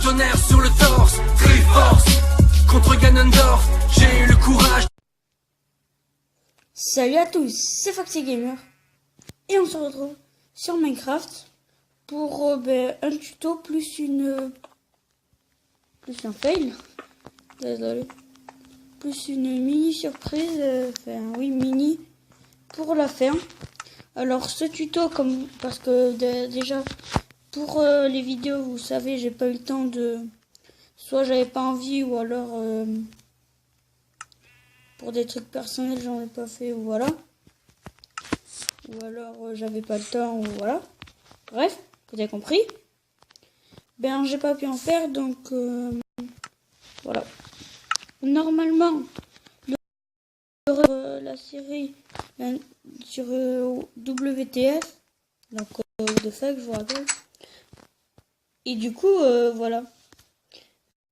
tonnerre sur le torse, Triforce contre Ganondorf, j'ai eu le courage. Salut à tous, c'est Foxy Gamer et on se retrouve sur Minecraft pour un tuto plus un fail, désolé, plus une mini surprise, mini pour la fin. Alors ce tuto, parce que déjà pour les vidéos, vous savez, j'ai pas eu le temps soit j'avais pas envie, ou alors pour des trucs personnels j'en ai pas fait, ou voilà, ou alors j'avais pas le temps, ou voilà, bref, vous avez compris. J'ai pas pu en faire, donc voilà. Normalement la série sur WTF, donc de fait, je vous rappelle. Et du coup, voilà.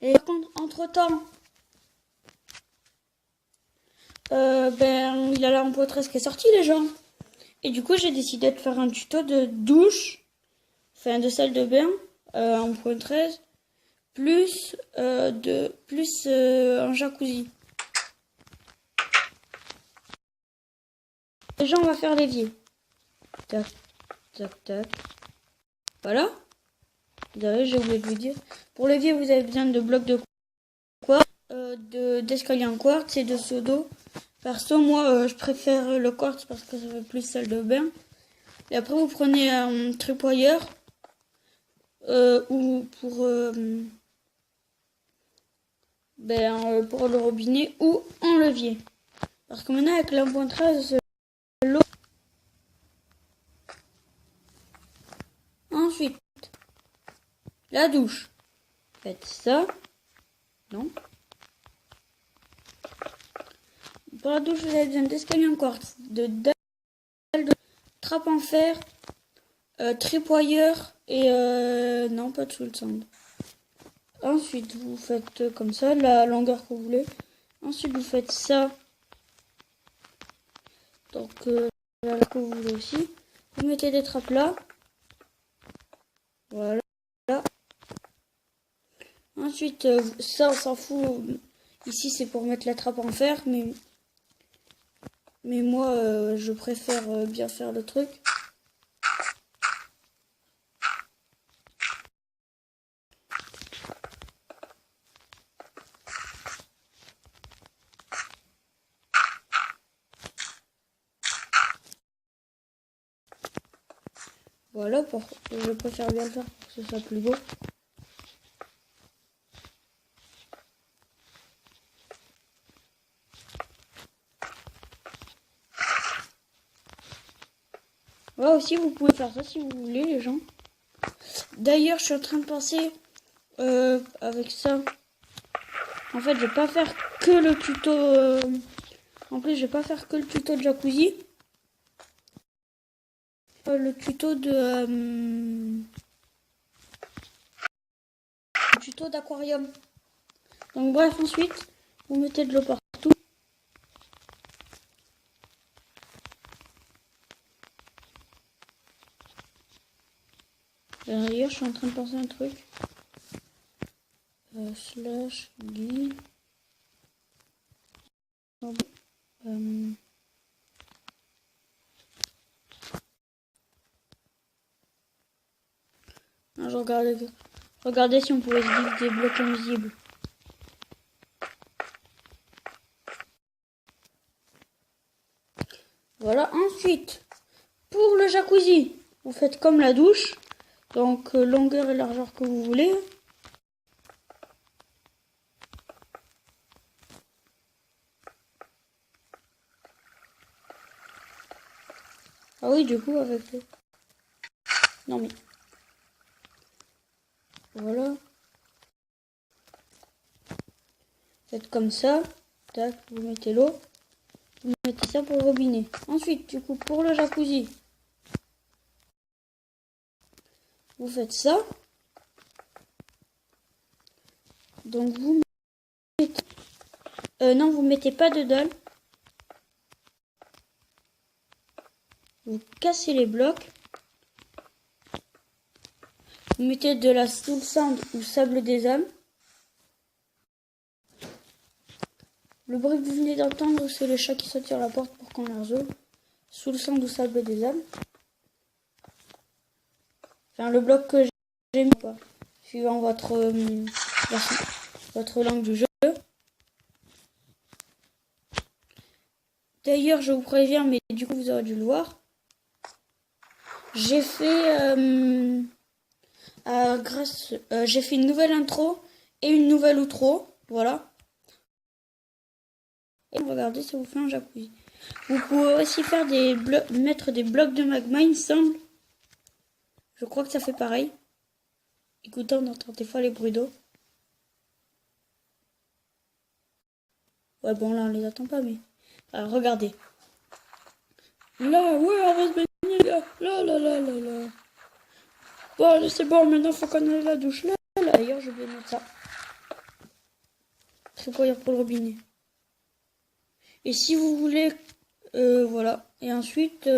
Et par contre, entre temps, il y a la 1.13 qui est sortie, les gens. Et du coup, j'ai décidé de faire un tuto de douche, de salle de bain, 1.13, plus un jacuzzi. Déjà, on va faire l'évier. Tac, tac, tac. Voilà. Désolé, j'ai oublié de vous dire. Pour l'évier, vous avez besoin de blocs de quartz, d'escalier en quartz et de seau d'eau. Perso, moi, je préfère le quartz parce que ça fait plus salle de bain. Et après, vous prenez un tripwire ou pour le robinet ou en levier. Parce que maintenant, avec l'1.13, l'eau. Ensuite, la douche. Faites ça. Non. Pour la douche, vous avez besoin d'escalier en quartz, de dalles, de trappe en fer, tripwire et non, pas de soul sand. Ensuite, vous faites comme ça, la longueur que vous voulez. Ensuite, vous faites ça. Donc, la que vous voulez aussi. Vous mettez des trappes là. Voilà. Ensuite, ça, on s'en fout. Ici, c'est pour mettre la trappe en fer, mais moi, je préfère bien faire le truc. Voilà, je préfère bien le faire pour que ce soit plus beau. Voilà aussi, vous pouvez faire ça si vous voulez, les gens. D'ailleurs, je suis en train de penser avec ça. En fait, je vais pas faire que le tuto. En plus, je vais pas faire que le tuto de jacuzzi. Le tuto d'aquarium. Donc bref, ensuite, vous mettez de l'eau partout. D'ailleurs, je suis en train de penser à un truc. Slash guide. Je regardais si on pouvait se vivre des blocs invisibles. Voilà, ensuite, pour le jacuzzi, vous faites comme la douche. Donc, longueur et largeur que vous voulez. Ah oui, du coup, avec le... Non mais... Voilà. Faites comme ça. Tac, vous mettez l'eau. Vous mettez ça pour le robinet. Ensuite, du coup, pour le jacuzzi, vous faites ça. Donc, vous mettez... non, vous mettez pas de dalle. Vous cassez les blocs. Vous mettez de la soul sand ou sable des âmes. Le bruit que vous venez d'entendre, c'est le chat qui saute sur la porte pour qu'on la résolve. Soul sand ou sable des âmes. Enfin, le bloc que j'ai mis, suivant votre langue du jeu. D'ailleurs, je vous préviens, mais du coup, vous aurez dû le voir. J'ai fait j'ai fait une nouvelle intro et une nouvelle outro. Voilà. Et regardez, ça vous fait un jacuzzi. Vous pouvez aussi faire mettre des blocs de magma, il me semble. Je crois que ça fait pareil. Écoutez, on entend des fois les bruits d'eau. Ouais, bon, là, on les attend pas, mais... Alors, regardez. Là, ouais, on va se baigner, là. Là. Bon, c'est bon, maintenant, faut qu'on aille à la douche. Là. D'ailleurs, je vais mettre ça. C'est pour le robinet. Et si vous voulez... voilà. Et ensuite...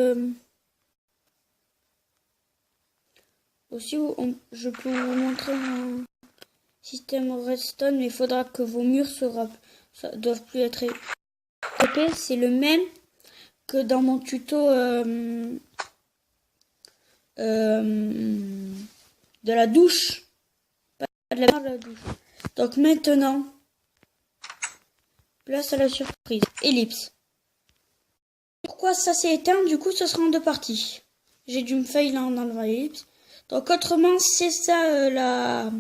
aussi, je peux vous montrer un système redstone, mais il faudra que vos murs ça doivent plus être épais. C'est le même que dans mon tuto de la douche. Pas de la douche. Donc maintenant, place à la surprise. Ellipse. Pourquoi ça s'est éteint? Du coup, ce sera en deux parties. J'ai dû me fail en enlevant l'ellipse. Donc autrement, c'est ça la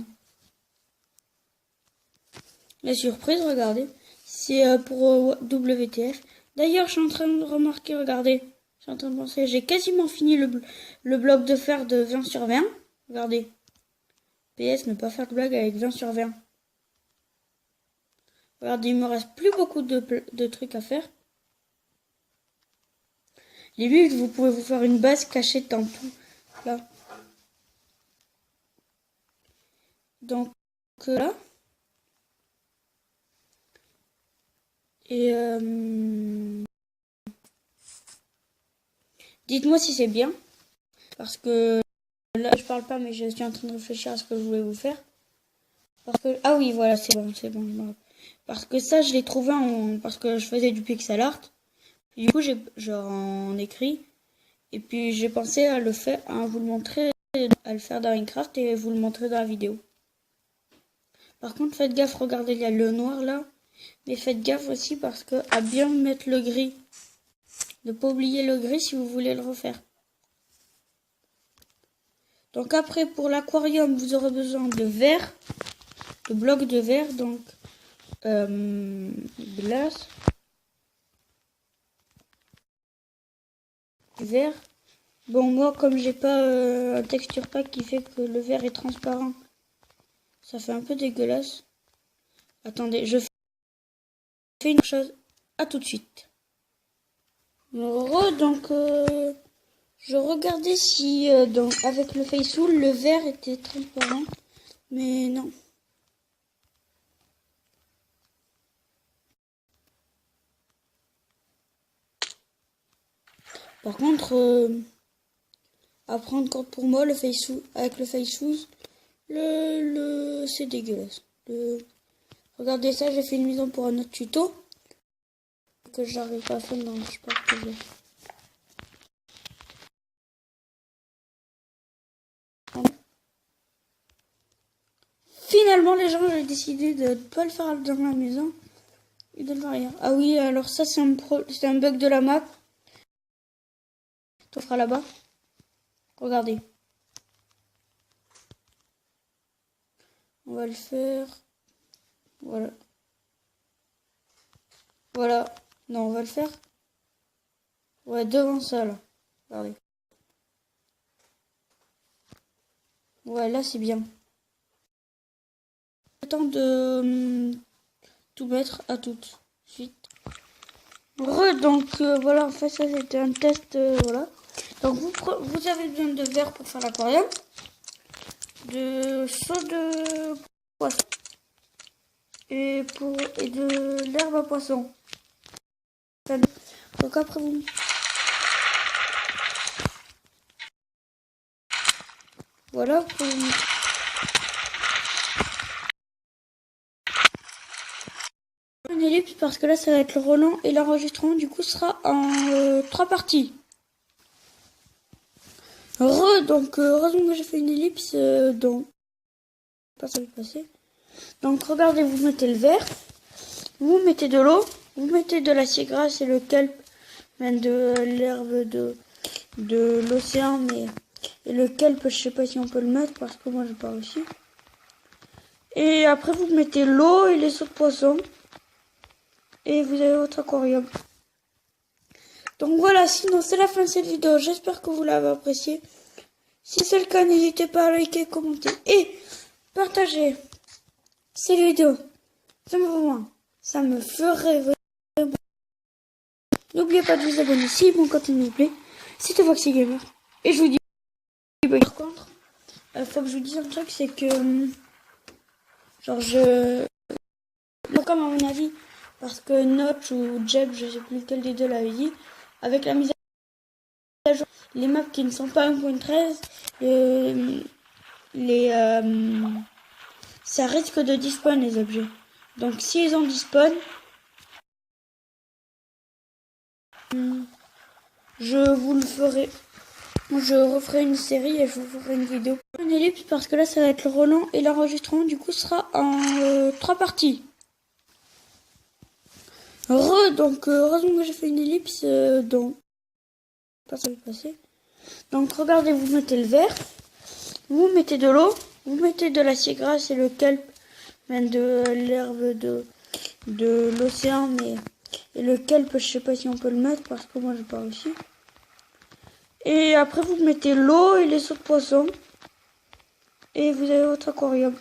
surprise, regardez. C'est pour WTF. D'ailleurs, je suis en train de remarquer, regardez. Je suis en train de penser, j'ai quasiment fini le bloc de fer de 20 sur 20. Regardez. PS, ne pas faire de blague avec 20 sur 20. Regardez, il me reste plus beaucoup de trucs à faire. J'ai vu que vous pouvez vous faire une base cachée dans tout. Là. Donc là. Et dites-moi si c'est bien. Parce que là je parle pas, mais je suis en train de réfléchir à ce que je voulais vous faire. Parce que ah oui, voilà, c'est bon. Parce que ça je l'ai trouvé parce que je faisais du pixel art. Puis, du coup j'en écrit. Et puis j'ai pensé à le faire, à vous le montrer, à le faire dans Minecraft et vous le montrer dans la vidéo. Par contre, faites gaffe, regardez, il y a le noir là. Mais faites gaffe aussi parce que à bien mettre le gris. Ne pas oublier le gris si vous voulez le refaire. Donc après, pour l'aquarium, vous aurez besoin de verre. De blocs de verre, donc glace. Verre. Bon, moi, comme j'ai pas un texture pack qui fait que le verre est transparent, ça fait un peu dégueulasse. Attendez, je fais une chose. À tout de suite. Donc, je regardais si avec le Facefull, le verre était transparent, mais non. Par contre, à prendre compte pour moi, le Facefull, avec le Facefull, c'est dégueulasse. Regardez ça, j'ai fait une mise en pour un autre tuto que j'arrive pas à faire dans je sais pas ce que j'ai. Finalement, les gens, j'ai décidé de ne pas le faire dans la maison et de le faire ailleurs. Ah oui, alors ça, c'est un bug de la map. On fera là-bas. Regardez. On va le faire. Voilà. Voilà. Non, on va le faire. Ouais, devant ça, là. Regardez. Ouais, là, c'est bien. Le temps de tout mettre à tout de suite. Donc, voilà, en fait, ça, c'était un test, voilà. Donc, vous avez besoin de verre pour faire l'aquarium. De seau de poisson. Et de l'herbe à poisson. Donc après vous Voilà, vous pouvez mettre une ellipse parce que là ça va être le Roland et l'enregistrement du coup sera en 3 parties. Donc heureusement que j'ai fait une ellipse donc pas ça va passer. Donc regardez, vous mettez le verre, vous mettez de l'eau, vous mettez de l'acier gras et le kelp, même de l'herbe de l'océan, mais et le kelp je sais pas si on peut le mettre parce que moi j'ai pas réussi. Et après vous mettez l'eau et les sauts de poisson et vous avez votre aquarium. Donc voilà, sinon c'est la fin de cette vidéo, j'espère que vous l'avez appréciée. Si c'est le cas, n'hésitez pas à liker, commenter et partager cette vidéo. Ça me ferait vraiment. N'oubliez pas de vous abonner si mon contenu vous plaît. C'était Foxy Gamer. Et je vous dis, par contre, faut que je vous dise un truc, c'est que, comme à mon avis, parce que Notch ou Jeb, je sais plus lequel des deux l'avait dit, avec la mise à jour, les maps qui ne sont pas 1.13, ça risque de despawn les objets. Donc si ils ont despawn, je vous le ferai. Je referai une série et je vous ferai une vidéo. Une ellipse parce que là ça va être le Roland et l'enregistrement du coup sera en 3 parties. Donc heureusement que j'ai fait une ellipse donc pas ça va passer. Donc regardez, vous mettez le verre, vous mettez de l'eau, vous mettez de l'acier gras et le kelp, même de l'herbe de l'océan, mais et le kelp je sais pas si on peut le mettre parce que moi j'ai pas réussi. Et après vous mettez l'eau et les sauts de poisson et vous avez votre aquarium.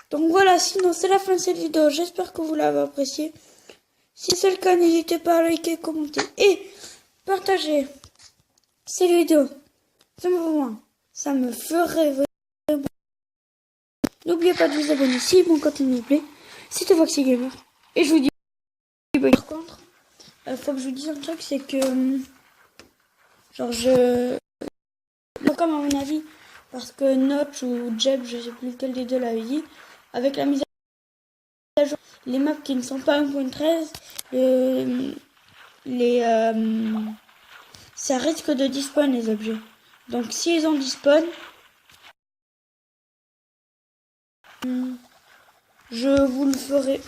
Donc voilà, sinon c'est la fin de cette vidéo, j'espère que vous l'avez appréciée. Si c'est le cas, n'hésitez pas à liker, commenter et partager cette vidéo. Ça me ferait vraiment. N'oubliez pas de vous abonner si mon contenu vous plaît. C'était Foxy Gamer. Et je vous dis, par contre, faut que je vous dise un truc, c'est que, comme à mon avis, parce que Notch ou Jeb, je sais plus lequel des deux l'avait dit, avec la mise à jour, les maps qui ne sont pas 1.13, ça risque de despawn les objets. Donc si ils ont despawn, je vous le ferai.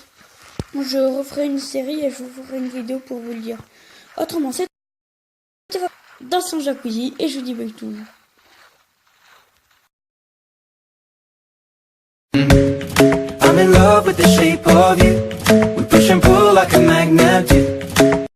Je referai une série et je vous ferai une vidéo pour vous le dire. Autrement, c'est dans son jacuzzi et je vous dis bye tout. I'm in love with the shape of you. We push and pull like a magnet.